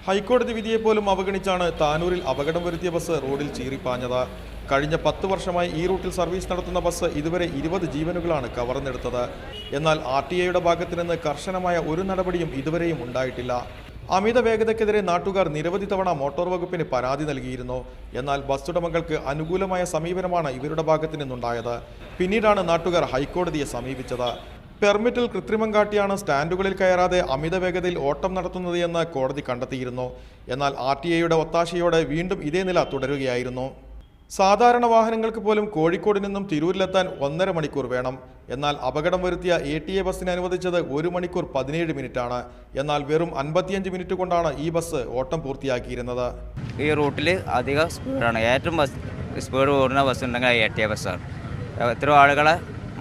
ഹൈക്കോടതി വിധിയെപ്പോലും അവഗണിച്ചാണ് താനൂരിൽ അപകടം വരുത്തിയ ബസ് റോഡിൽ ചീറിപ്പാഞ്ഞത്. കഴിഞ്ഞ 10 വർഷമായി ഈ റൂട്ടിൽ സർവീസ് നടത്തുന്ന ബസ് ഇതുവരെ 20 ജീവനുകളാണ് കവർന്നെടുത്തത്. എന്നാൽ RTA ഭാഗത്തു നിന്ന് കർശനമായ ഒരു നടപടിയും ഇതുവരെയും ഉണ്ടായിട്ടില്ല. അമിത വേഗതയ്ക്കെതിരെ നാട്ടുകാർ നിരവധി തവണ മോട്ടോർ വകുപ്പിന് പരാതി നൽകിയിരുന്നു. എന്നാൽ ബസ് ഉടമകൾക്ക് അനുകൂലമായ സമീപനമാണ് ഇവരുടെ ഭാഗത്തു നിന്നുണ്ടായത്. പിന്നീടാണ് നാട്ടുകാർ ഹൈക്കോടതിയെ സമീപിച്ചത്. പെർമിറ്റിൽ കൃത്രിമം കാട്ടിയാണ് സ്റ്റാൻഡുകളിൽ കയറാതെ അമിത വേഗതയിൽ ഓട്ടം നടത്തുന്നത് എന്ന് കോടതി കണ്ടെത്തിയിരുന്നു. എന്നാൽ RTA ഒത്താശയോടെ വീണ്ടും ഇതേ നില തുടരുകയായിരുന്നു. സാധാരണ വാഹനങ്ങൾക്ക് പോലും കോഴിക്കോട് നിന്നും തിരൂരിലെത്താൻ 1.5 മണിക്കൂർ വേണം. എന്നാൽ അപകടം വരുത്തിയ ATA ബസ്സിന് അനുവദിച്ചത് 1 മണിക്കൂർ 17 മിനിറ്റാണ്. എന്നാൽ വെറും 55 മിനിറ്റ് കൊണ്ടാണ് ഈ ബസ് ഓട്ടം പൂർത്തിയാക്കിയിരുന്നത്. ഈ റൂട്ടിൽ അധികം സ്പീഡാണ്. ഏറ്റവും സ്പീഡ് ഓടുന്ന ബസ് ഉണ്ടെങ്കിൽ ATA ബസ്സാണ്. എത്രയോ ആളുകളെ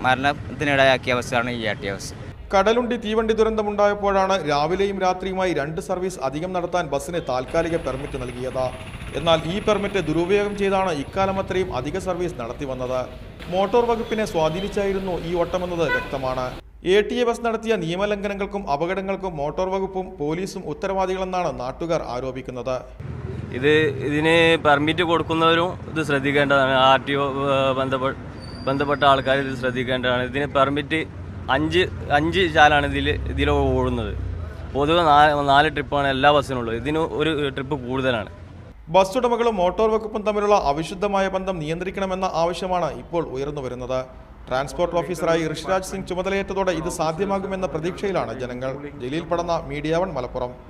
മരണത്തിനിടയാക്കിയ ബസ്സാണ് ഈ ATA ബസ്. കടലുണ്ടി തീവണ്ടി ദുരന്തമുണ്ടായപ്പോഴാണ് രാവിലെയും രാത്രിയുമായി 2 സർവീസ് അധികം നടത്താൻ ബസ്സിന് താൽക്കാലിക പെർമിറ്റ് നൽകിയത്. എന്നാൽ ഈ പെർമിറ്റ് ദുരുപയോഗം ചെയ്താണ് ഇക്കാലം അത്രയും അധിക സർവീസ് നടത്തി വന്നത്. മോട്ടോർ വകുപ്പിനെ സ്വാധീനിച്ചായിരുന്നു ഈ ഓട്ടമെന്നത് വ്യക്തമാണ്. ATA ബസ് നടത്തിയ നിയമലംഘനങ്ങൾക്കും അപകടങ്ങൾക്കും മോട്ടോർ വകുപ്പും പോലീസും ഉത്തരവാദികളെന്നാണ് നാട്ടുകാർ ആരോപിക്കുന്നത്. ഇതിന് പെർമിറ്റ് കൊടുക്കുന്നവരും ഇത് ശ്രദ്ധിക്കേണ്ടതാണ്. RTO ബന്ധപ്പെട്ട ആൾക്കാർ ഇത് ശ്രദ്ധിക്കേണ്ടതാണ്. ഇതിന് പെർമിറ്റ് 5 ചാലാണ് ഇതിൽ ഓടുന്നത്. പൊതുവെ 4 ട്രിപ്പാണ് എല്ലാ ബസ്സിനുള്ളത്. ഇതിന് ഒരു ട്രിപ്പ് കൂടുതലാണ്. ബസ് ഉടമകളും മോട്ടോർ വകുപ്പും തമ്മിലുള്ള അവിശുദ്ധമായ ബന്ധം നിയന്ത്രിക്കണമെന്ന ആവശ്യമാണ് ഇപ്പോൾ ഉയർന്നു വരുന്നത്. ട്രാൻസ്പോർട്ട് ഓഫീസറായി ഋഷിരാജ് സിംഗ് ചുമതലയേറ്റതോടെ ഇത് സാധ്യമാകുമെന്ന പ്രതീക്ഷയിലാണ് ജനങ്ങൾ. ജലീൽ പടന്ന, മീഡിയ 1 മലപ്പുറം.